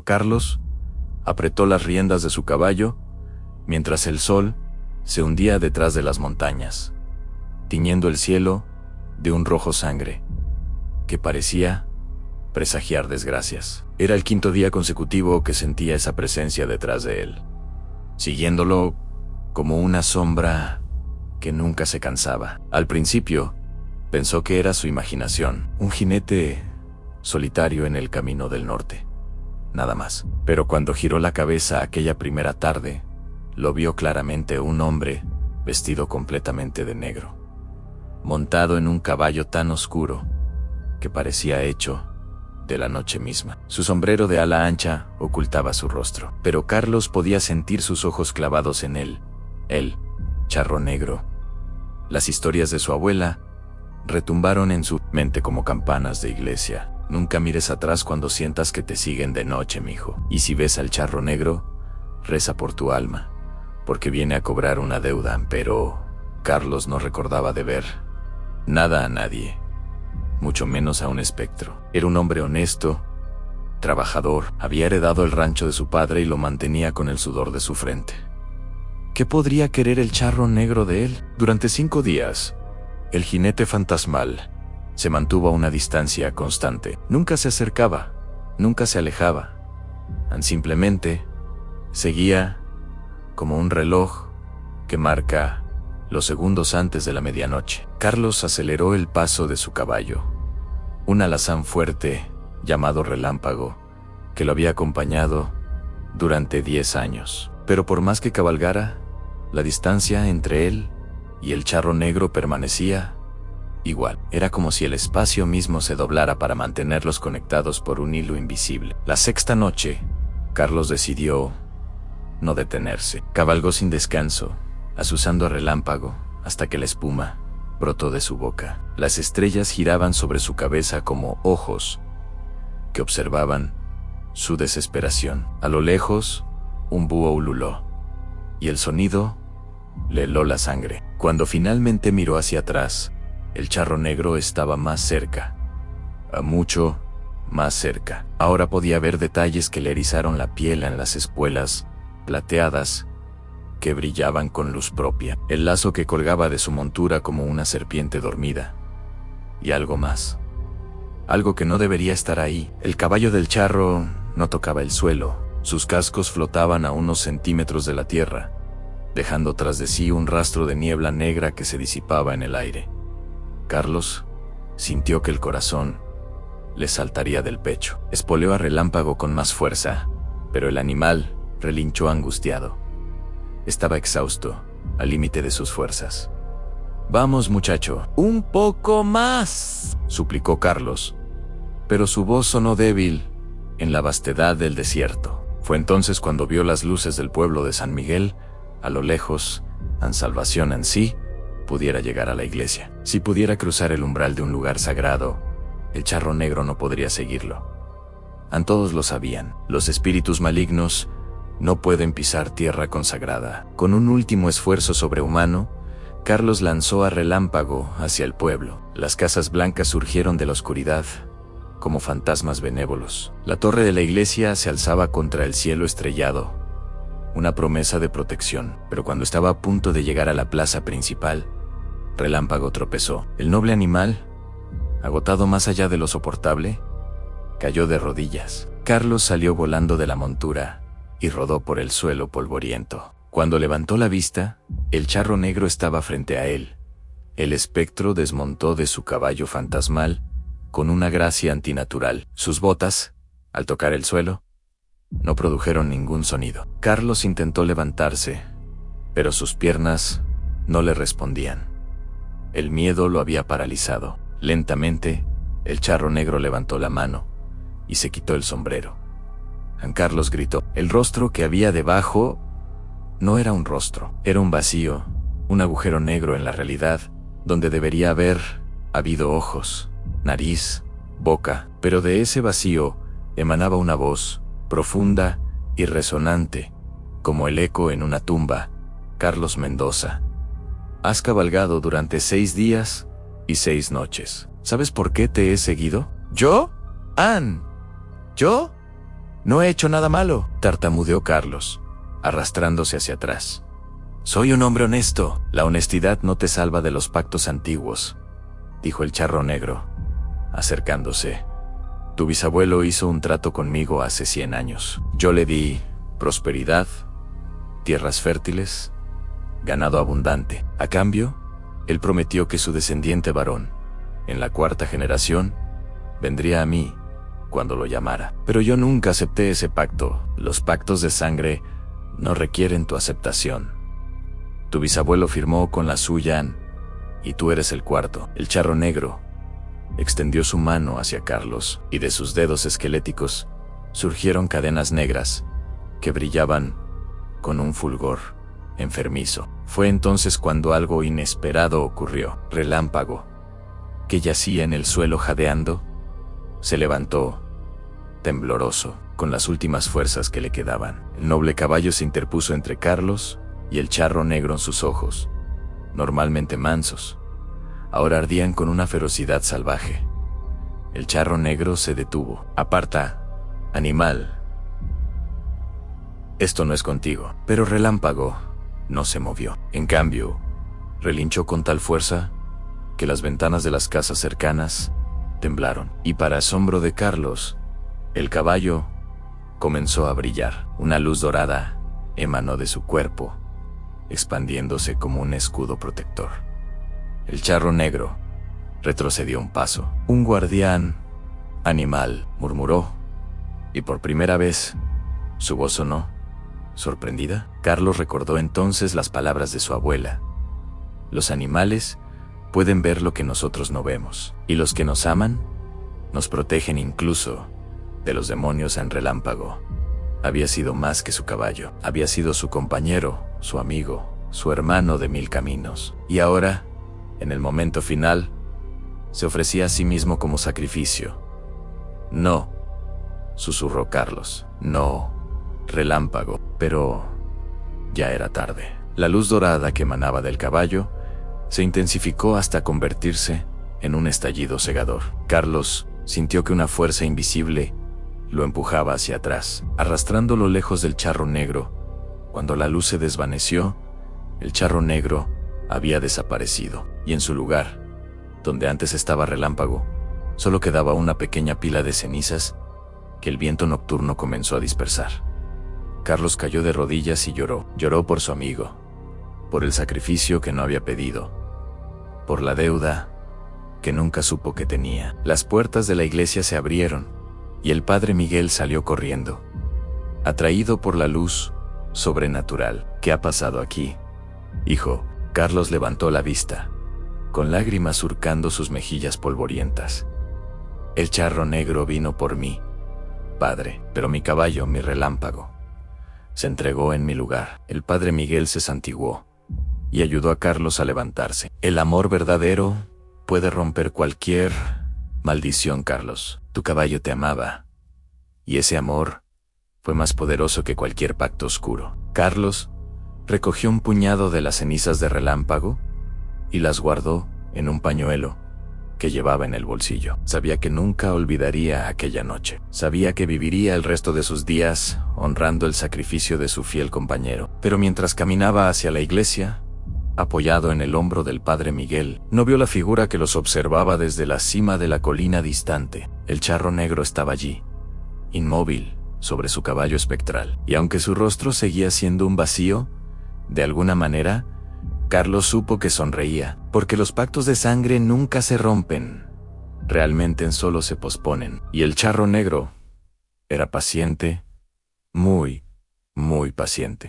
Carlos apretó las riendas de su caballo mientras el sol se hundía detrás de las montañas, tiñendo el cielo de un rojo sangre que parecía presagiar desgracias. Era el 5.º día consecutivo que sentía esa presencia detrás de él, siguiéndolo como una sombra que nunca se cansaba. Al principio, pensó que era su imaginación, un jinete solitario en el camino del norte, nada más. Pero cuando giró la cabeza aquella primera tarde, lo vio claramente un hombre vestido completamente de negro, montado en un caballo tan oscuro que parecía hecho de la noche misma. Su sombrero de ala ancha ocultaba su rostro, pero Carlos podía sentir sus ojos clavados en él, el charro negro. Las historias de su abuela retumbaron en su mente como campanas de iglesia. Nunca mires atrás cuando sientas que te siguen de noche, mijo. Y si ves al charro negro, reza por tu alma, porque viene a cobrar una deuda. Pero Carlos no recordaba deber nada a nadie, mucho menos a un espectro. Era un hombre honesto, trabajador. Había heredado el rancho de su padre y lo mantenía con el sudor de su frente. ¿Qué podría querer el charro negro de él? Durante 5 días, el jinete fantasmal se mantuvo a una distancia constante. Nunca se acercaba, nunca se alejaba. Simplemente seguía como un reloj que marca los segundos antes de la medianoche. Carlos aceleró el paso de su caballo, un alazán fuerte llamado Relámpago, que lo había acompañado durante 10 años. Pero por más que cabalgara, la distancia entre él y el charro negro permanecía igual. Era como si el espacio mismo se doblara para mantenerlos conectados por un hilo invisible. La 6ª noche, Carlos decidió no detenerse. Cabalgó sin descanso, azuzando a relámpago, hasta que la espuma brotó de su boca. Las estrellas giraban sobre su cabeza como ojos que observaban su desesperación. A lo lejos, un búho ululó, y el sonido le heló la sangre. Cuando finalmente miró hacia atrás, el charro negro estaba más cerca, mucho más cerca. Ahora podía ver detalles que le erizaron la piel en las espuelas plateadas que brillaban con luz propia, el lazo que colgaba de su montura como una serpiente dormida, y algo más, algo que no debería estar ahí. El caballo del charro no tocaba el suelo, sus cascos flotaban a unos centímetros de la tierra, dejando tras de sí un rastro de niebla negra que se disipaba en el aire. Carlos sintió que el corazón le saltaría del pecho. Espoleó a Relámpago con más fuerza, pero el animal relinchó angustiado. Estaba exhausto, al límite de sus fuerzas. «Vamos, muchacho, un poco más», suplicó Carlos, pero su voz sonó débil en la vastedad del desierto. Fue entonces cuando vio las luces del pueblo de San Miguel a lo lejos. En salvación en sí pudiera llegar a la iglesia. Si pudiera cruzar el umbral de un lugar sagrado, el charro negro no podría seguirlo. Todos lo sabían. Los espíritus malignos no pueden pisar tierra consagrada. Con un último esfuerzo sobrehumano, Carlos lanzó a Relámpago hacia el pueblo. Las casas blancas surgieron de la oscuridad como fantasmas benévolos. La torre de la iglesia se alzaba contra el cielo estrellado, una promesa de protección. Pero cuando estaba a punto de llegar a la plaza principal, Relámpago tropezó. El noble animal, agotado más allá de lo soportable, cayó de rodillas. Carlos salió volando de la montura y rodó por el suelo polvoriento. Cuando levantó la vista, el charro negro estaba frente a él. El espectro desmontó de su caballo fantasmal con una gracia antinatural. Sus botas, al tocar el suelo, no produjeron ningún sonido. Carlos intentó levantarse, pero sus piernas no le respondían. El miedo lo había paralizado. Lentamente, el charro negro levantó la mano y se quitó el sombrero. Carlos gritó. El rostro que había debajo no era un rostro, era un vacío, un agujero negro en la realidad, donde debería haber habido ojos, nariz, boca. Pero de ese vacío emanaba una voz profunda y resonante, como el eco en una tumba. Carlos Mendoza, has cabalgado durante 6 días y 6 noches. ¿Sabes por qué te he seguido? ¿Yo? ¿Yo? No he hecho nada malo, tartamudeó Carlos, arrastrándose hacia atrás. Soy un hombre honesto. La honestidad no te salva de los pactos antiguos, dijo el charro negro, acercándose. Tu bisabuelo hizo un trato conmigo hace 100 años. Yo le di prosperidad, tierras fértiles, ganado abundante. A cambio, él prometió que su descendiente varón, en la 4ª generación, vendría a mí cuando lo llamara. Pero yo nunca acepté ese pacto. Los pactos de sangre no requieren tu aceptación. Tu bisabuelo firmó con la suya y tú eres el 4º. El charro negro extendió su mano hacia Carlos y de sus dedos esqueléticos surgieron cadenas negras que brillaban con un fulgor enfermizo. Fue entonces cuando algo inesperado ocurrió. Relámpago, que yacía en el suelo jadeando, se levantó, tembloroso, con las últimas fuerzas que le quedaban. El noble caballo se interpuso entre Carlos y el charro negro. En sus ojos, normalmente mansos, ahora ardían con una ferocidad salvaje. El charro negro se detuvo. Aparta, animal. Esto no es contigo. Pero Relámpago no se movió. En cambio, relinchó con tal fuerza que las ventanas de las casas cercanas temblaron. Y para asombro de Carlos, el caballo comenzó a brillar. Una luz dorada emanó de su cuerpo, expandiéndose como un escudo protector. El charro negro retrocedió un paso. Un guardián animal, murmuró, y por primera vez su voz sonó sorprendida. Carlos recordó entonces las palabras de su abuela. Los animales pueden ver lo que nosotros no vemos, y los que nos aman nos protegen incluso de los demonios. En Relámpago había sido más que su caballo, había sido su compañero, su amigo, su hermano de 1000 caminos. Y ahora, en el momento final, se ofrecía a sí mismo como sacrificio. No, susurró Carlos. No, Relámpago. Pero ya era tarde. La luz dorada que emanaba del caballo se intensificó hasta convertirse en un estallido cegador. Carlos sintió que una fuerza invisible lo empujaba hacia atrás, arrastrándolo lejos del charro negro. Cuando la luz se desvaneció, el charro negro había desaparecido, y en su lugar, donde antes estaba Relámpago, solo quedaba una pequeña pila de cenizas que el viento nocturno comenzó a dispersar. Carlos cayó de rodillas y lloró. Lloró por su amigo, por el sacrificio que no había pedido, por la deuda que nunca supo que tenía. Las puertas de la iglesia se abrieron y el padre Miguel salió corriendo, atraído por la luz sobrenatural. ¿Qué ha pasado aquí, hijo? Carlos levantó la vista, con lágrimas surcando sus mejillas polvorientas. El charro negro vino por mí, padre, pero mi caballo, mi Relámpago, se entregó en mi lugar. El padre Miguel se santiguó y ayudó a Carlos a levantarse. El amor verdadero puede romper cualquier maldición, Carlos. Tu caballo te amaba, y ese amor fue más poderoso que cualquier pacto oscuro. Carlos recogió un puñado de las cenizas de Relámpago y las guardó en un pañuelo que llevaba en el bolsillo. Sabía que nunca olvidaría aquella noche. Sabía que viviría el resto de sus días honrando el sacrificio de su fiel compañero. Pero mientras caminaba hacia la iglesia, apoyado en el hombro del padre Miguel, no vio la figura que los observaba desde la cima de la colina distante. El charro negro estaba allí, inmóvil, sobre su caballo espectral. Y aunque su rostro seguía siendo un vacío, de alguna manera, Carlos supo que sonreía, porque los pactos de sangre nunca se rompen, realmente solo se posponen. Y el charro negro era paciente, muy paciente.